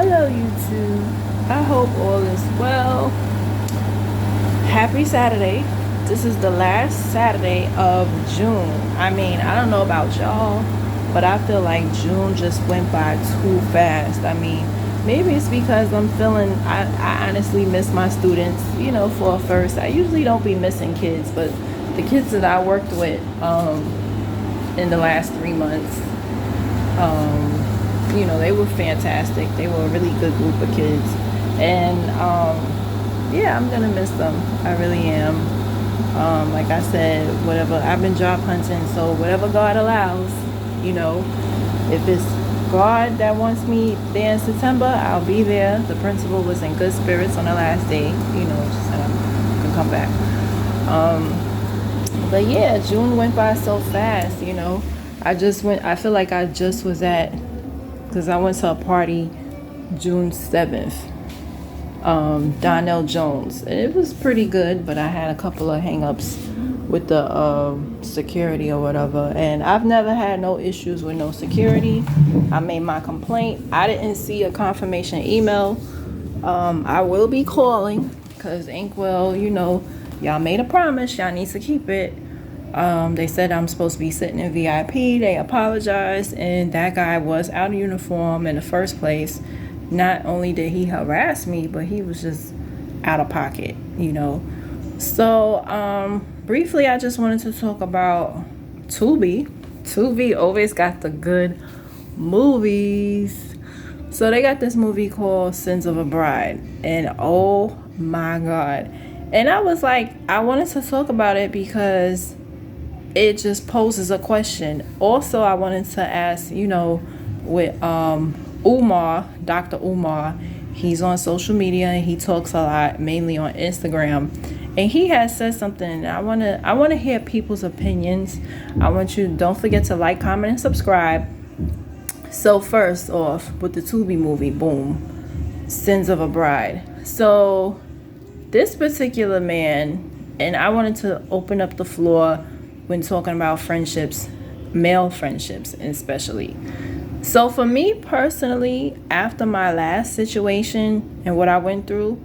Hello, YouTube. I hope all is well. Happy Saturday. This is the last Saturday of June. I don't know about y'all, but I feel like June just went by too fast. Maybe it's because I honestly miss my students, for a first. I usually don't be missing kids, but the kids that I worked with in the last 3 months, they were fantastic. They were a really good group of kids. And yeah, I'm gonna miss them. I really am. Like I said, whatever, I've been job hunting, so whatever God allows, if it's God that wants me there in September, I'll be there. The principal was in good spirits on the last day, just said I could come back. But yeah, June went by so fast, I feel like I just was because I went to a party June 7th, Donnell Jones. And it was pretty good, but I had a couple of hang-ups with the security or whatever. And I've never had no issues with no security. I made my complaint. I didn't see a confirmation email. I will be calling because Inkwell, y'all made a promise. Y'all need to keep it. They said I'm supposed to be sitting in VIP. They apologized, and that guy was out of uniform in the first place. Not only did he harass me, but he was just out of pocket, So, briefly, I just wanted to talk about Tubi. Tubi always got the good movies. So they got this movie called Sins of a Bride, and oh my God. And I was like, I wanted to talk about it because it just poses a question. Also, I wanted to ask, with Umar, Dr. Umar, he's on social media and he talks a lot, mainly on Instagram. And he has said something. I wanna hear people's opinions. Don't forget to like, comment, and subscribe. So first off, with the Tubi movie, boom, Sins of a Bride. So this particular man, and I wanted to open up the floor when talking about friendships, male friendships especially. So for me personally, after my last situation and what I went through,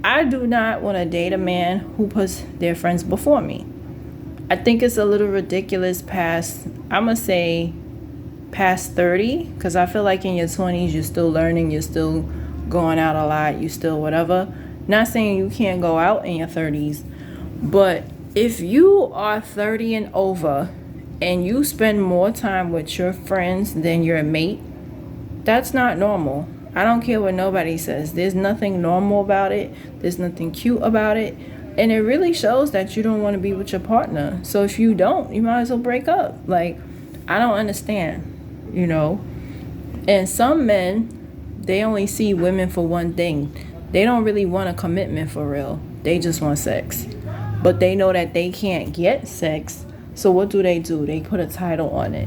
I do not want to date a man who puts their friends before me. I think it's a little ridiculous past 30, because I feel like in your 20s, you're still learning, you're still going out a lot, you still whatever. Not saying you can't go out in your 30s, but if you are 30 and over and you spend more time with your friends than your mate, that's not normal. I don't care what nobody says. There's nothing normal about it. There's nothing cute about it. And it really shows that you don't want to be with your partner. So if you don't, you might as well break up. Like, I don't understand, And some men, they only see women for one thing. They don't really want a commitment for real. They just want sex. But they know that they can't get sex. So what do? They put a title on it.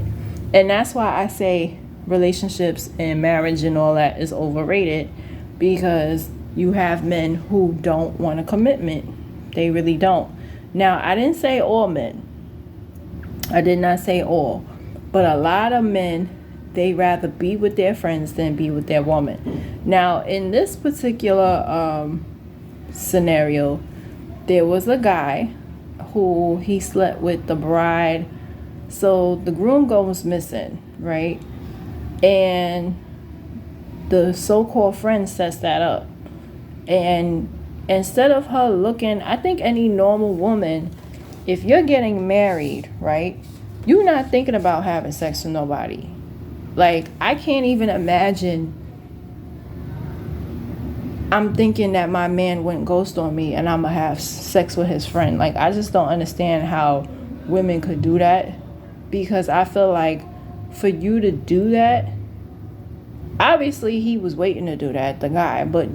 And that's why I say relationships and marriage and all that is overrated, because you have men who don't want a commitment. They really don't. Now, I didn't say all men. I did not say all. But a lot of men, they rather be with their friends than be with their woman. Now, in this particular scenario, there was a guy who he slept with the bride. So the groom goes missing, right? And the so-called friend sets that up. And instead of her looking, I think any normal woman, if you're getting married, right, you're not thinking about having sex with nobody. Like, I can't even imagine I'm thinking that my man went ghost on me and I'm gonna have sex with his friend. Like, I just don't understand how women could do that, because I feel like for you to do that, obviously he was waiting to do that, the guy, but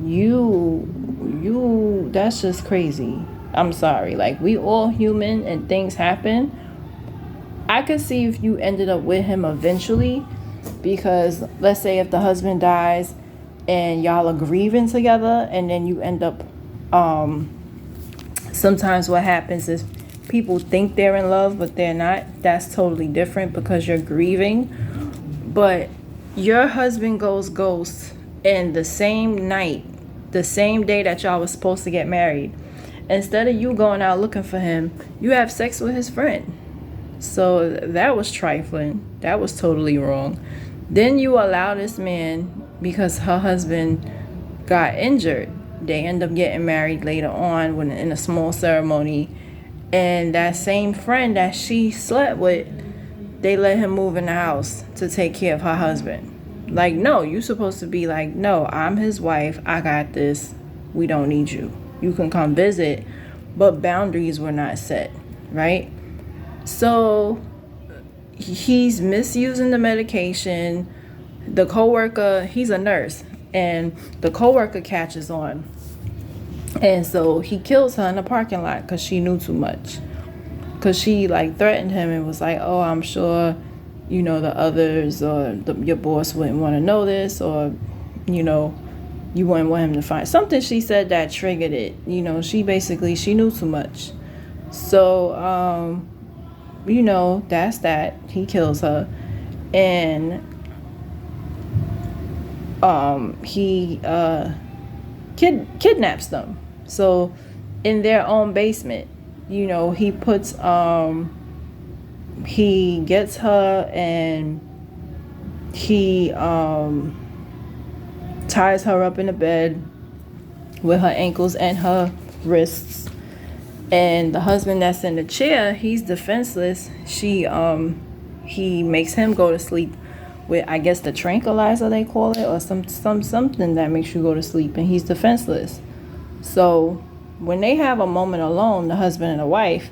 that's just crazy. I'm sorry. Like, we all human and things happen. I could see if you ended up with him eventually, because let's say if the husband dies and y'all are grieving together, and then you end up, sometimes what happens is people think they're in love, but they're not. That's totally different because you're grieving. But your husband goes ghost and the same night, the same day that y'all was supposed to get married, instead of you going out looking for him, you have sex with his friend. So that was trifling. That was totally wrong. Then you allow this man, because her husband got injured, they end up getting married later on when in a small ceremony, and that same friend that she slept with, they let him move in the house to take care of her husband. Like, no, you're supposed to be like, no, I'm his wife, I got this, we don't need you, you can come visit, but boundaries were not set, right? So he's misusing the medication. The coworker, he's a nurse, and the coworker catches on, and so he kills her in the parking lot because she knew too much, because she like threatened him and was like, oh, I'm sure the others or your boss wouldn't want to know this, or you wouldn't want him to find something. She said that triggered it. She knew too much. So that's that. He kills her, and he kidnaps them. So in their own basement, he puts he gets her, and he ties her up in the bed with her ankles and her wrists. And the husband that's in the chair, he's defenseless. He makes him go to sleep with, I guess, the tranquilizer they call it, or something that makes you go to sleep, and he's defenseless. So when they have a moment alone, the husband and the wife,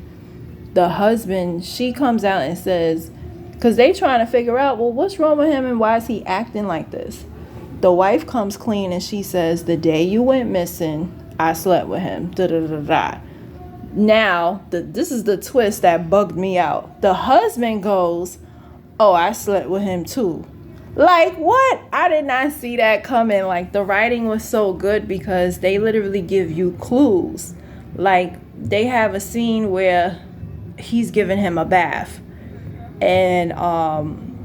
she comes out and says, because they trying to figure out, well, what's wrong with him and why is he acting like this? The wife comes clean and she says, the day you went missing, I slept with him. Da da da da. Now, this is the twist that bugged me out. The husband goes, oh, I slept with him too. Like, what? I did not see that coming. Like, the writing was so good because they literally give you clues. Like, they have a scene where he's giving him a bath, and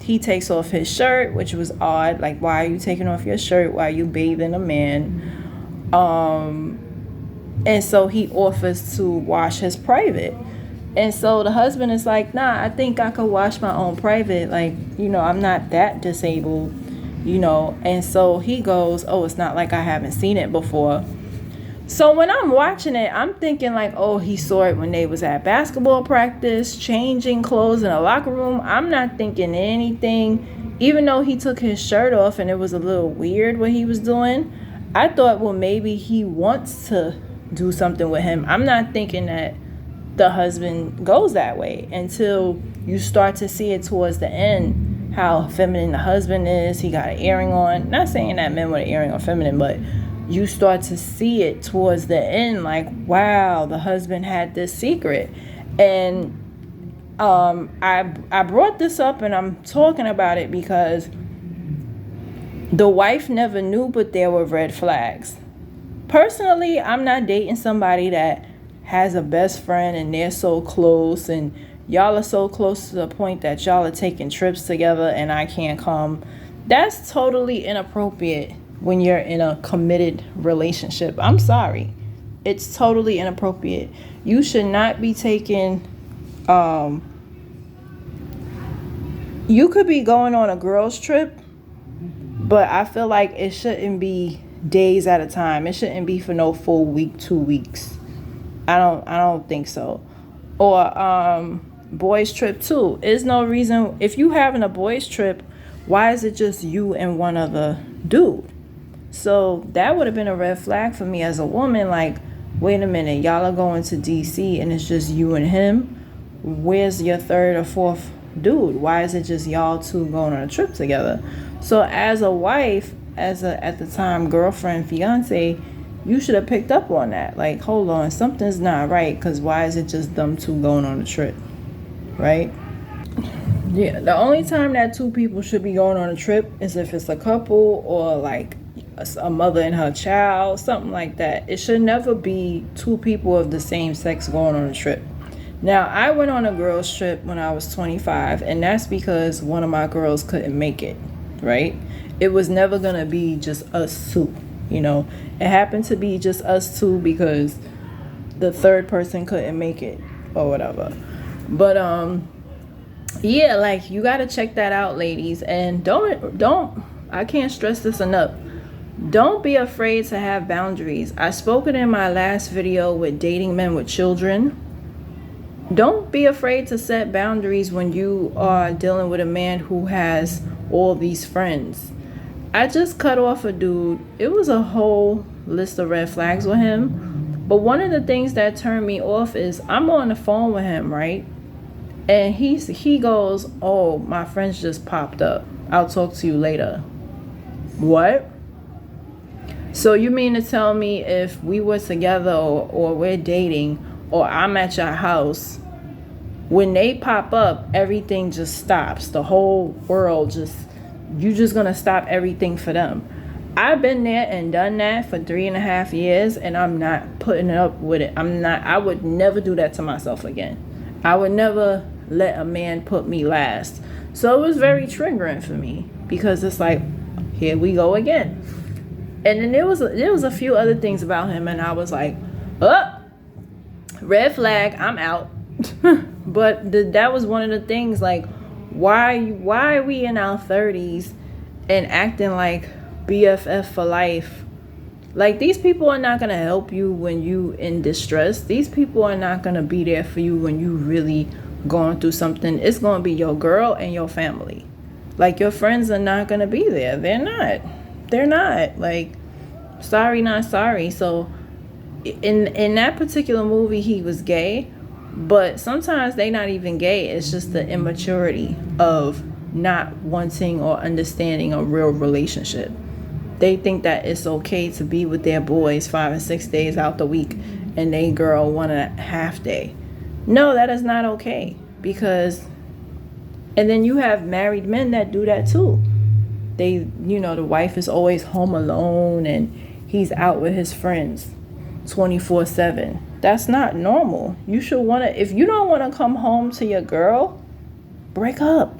he takes off his shirt, which was odd. Like, why are you taking off your shirt while you bathing a man? And so he offers to wash his private. And so the husband is like, nah, I think I could wash my own private. Like, I'm not that disabled, And so he goes, oh, it's not like I haven't seen it before. So when I'm watching it, I'm thinking like, oh, he saw it when they was at basketball practice, changing clothes in a locker room. I'm not thinking anything. Even though he took his shirt off and it was a little weird what he was doing, I thought, well, maybe he wants to do something with him. I'm not thinking that the husband goes that way until you start to see it towards the end, how feminine the husband is. He got an earring on. Not saying that men with an earring are feminine, but you start to see it towards the end, like, wow, the husband had this secret. And I brought this up and I'm talking about it because the wife never knew, but there were red flags. Personally, I'm not dating somebody that has a best friend and they're so close and y'all are so close to the point that y'all are taking trips together and I can't come. That's totally inappropriate when you're in a committed relationship. I'm sorry. It's totally inappropriate. You should not be taking, you could be going on a girls trip, but I feel like it shouldn't be days at a time. It shouldn't be for no full week, 2 weeks. I don't think so. Or boys trip too. There's no reason, if you having a boys trip, why is it just you and one other dude? So that would have been a red flag for me as a woman. Like, wait a minute, y'all are going to DC and it's just you and him. Where's your third or fourth dude? Why is it just y'all two going on a trip together? So as a wife, as a, at the time, girlfriend, fiance, you should have picked up on that. Like, hold on, something's not right, because why is it just them two going on a trip, right? Yeah, the only time that two people should be going on a trip is if it's a couple or like a mother and her child, something like that. It should never be two people of the same sex going on a trip. Now, I went on a girls trip when I was 25, and that's because one of my girls couldn't make it, right? It was never gonna be just us two, you know. It happened to be just us two because the third person couldn't make it or whatever. But yeah, like, you gotta check that out, ladies. And don't I can't stress this enough. Don't be afraid to have boundaries. I spoke it in my last video with dating men with children. Don't be afraid to set boundaries when you are dealing with a man who has all these friends. I just cut off a dude. It was a whole list of red flags with him. But one of the things that turned me off is I'm on the phone with him, right? And he goes, "Oh, my friends just popped up. I'll talk to you later." What? So you mean to tell me if we were together or we're dating or I'm at your house, when they pop up, everything just stops. The whole world you just gonna stop everything for them. I've been there and done that for 3.5 years, and I'm not putting up with it. I would never do that to myself again. I would never let a man put me last. So it was very triggering for me because it's like, here we go again. And then there was a few other things about him, and I was like, oh, red flag, I'm out. But that was one of the things, like, why are we in our 30s and acting like BFF for life? Like, these people are not going to help you when you in distress. These people are not going to be there for you when you really going through something. It's going to be your girl and your family. Like, your friends are not going to be there. They're not. Like, sorry, not sorry. So in that particular movie, he was gay, but sometimes they not even gay. It's just the immaturity of not wanting or understanding a real relationship. They think that it's okay to be with their boys 5 and 6 days out the week and they girl 1.5 day. No, that is not okay. Because, and then you have married men that do that too. They, the wife is always home alone and he's out with his friends 24/7. That's not normal. You should if you don't want to come home to your girl, break up.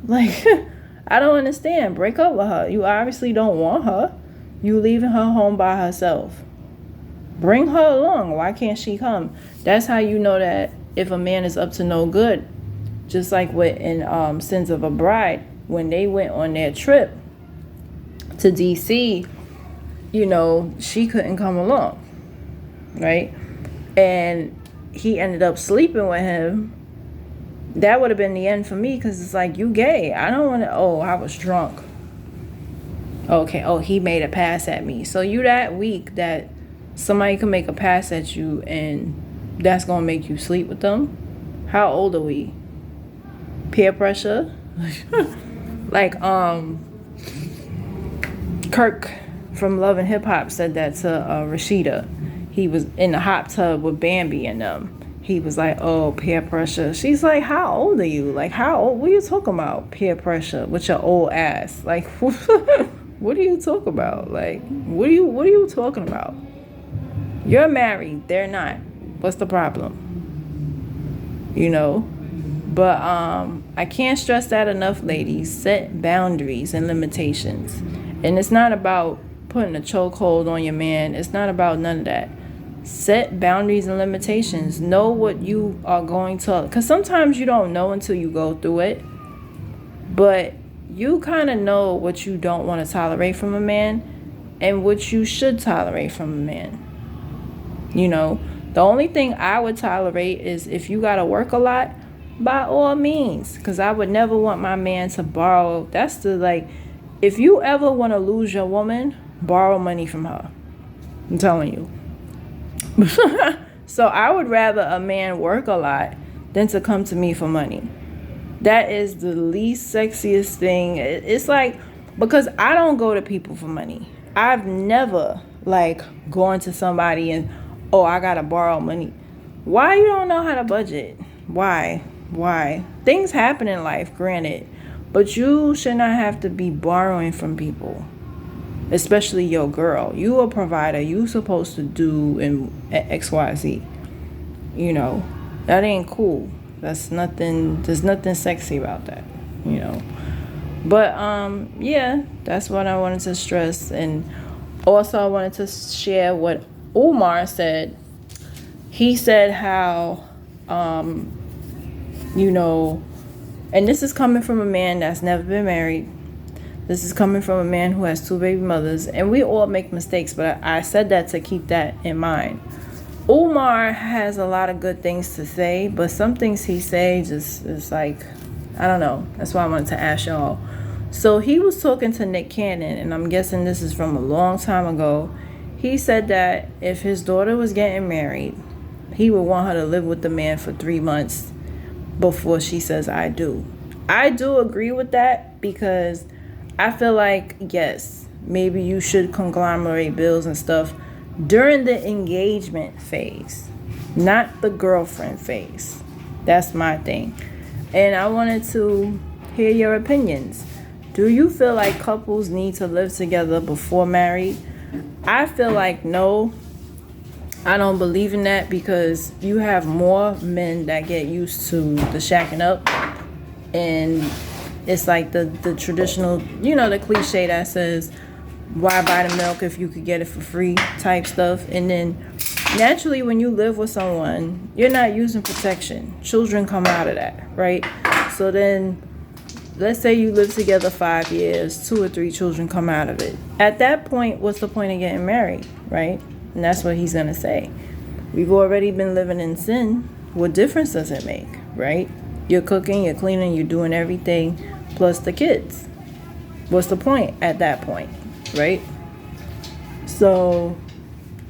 Like, I don't understand. Break up with her. You obviously don't want her. You leaving her home by herself. Bring her along. Why can't she come? That's how you know that if a man is up to no good. Just like in Sins of a Bride, when they went on their trip to DC, she couldn't come along, right? And he ended up sleeping with him. That would have been the end for me, because it's like, you gay. I don't want to, I was drunk. Okay, he made a pass at me. So you that weak that somebody can make a pass at you and that's going to make you sleep with them? How old are we? Peer pressure? Like, Kirk from Love and Hip Hop said that to Rashida. He was in the hot tub with Bambi and them. He was like, oh, peer pressure. She's like, how old are you? Like, how old? What are you talking about? Peer pressure with your old ass. Like, what do you talk about? Like, what are you talking about? You're married. They're not. What's the problem? But I can't stress that enough, ladies. Set boundaries and limitations. And it's not about putting a chokehold on your man. It's not about none of that. Set boundaries and limitations. Know what you are going to, because sometimes you don't know until you go through it. But you kind of know what you don't want to tolerate from a man and what you should tolerate from a man. The only thing I would tolerate is if you got to work a lot, by all means, because I would never want my man to borrow. That's if you ever want to lose your woman, borrow money from her. I'm telling you. So I would rather a man work a lot than to come to me for money. That is the least sexiest thing. It's like, because I don't go to people for money. I've never gone to somebody and, I gotta borrow money. Why you don't know how to budget? Why? Things happen in life, granted, but you should not have to be borrowing from people. Especially your girl. You a provider. You supposed to do in XYZ. That ain't cool. There's nothing sexy about that. But yeah, that's what I wanted to stress. And also I wanted to share what Umar said. He said how you know, and this is coming from a man that's never been married. This is coming from a man who has 2 baby mothers, and we all make mistakes, but I said that to keep that in mind. Umar has a lot of good things to say, but some things he says just is like, I don't know. That's why I wanted to ask y'all. So he was talking to Nick Cannon, and I'm guessing this is from a long time ago. He said that if his daughter was getting married, he would want her to live with the man for 3 months before she says I do. I do agree with that, because I feel like, yes, maybe you should conglomerate bills and stuff during the engagement phase, not the girlfriend phase. That's my thing. And I wanted to hear your opinions. Do you feel like couples need to live together before married? I feel like no. I don't believe in that, because you have more men that get used to the shacking up, and it's like the traditional, the cliche that says, why buy the milk if you could get it for free type stuff. And then naturally, when you live with someone, you're not using protection. Children come out of that, right? So then let's say you live together 5 years, 2 or 3 children come out of it. At that point, what's the point of getting married, right? And that's what he's going to say. We've already been living in sin. What difference does it make, right? You're cooking, you're cleaning, you're doing everything, plus the kids. What's the point at that point, right? So,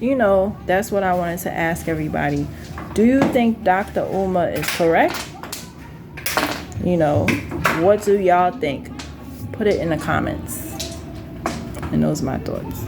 that's what I wanted to ask everybody. Do you think Dr. Uma is correct? What do y'all think? Put it in the comments. And those are my thoughts.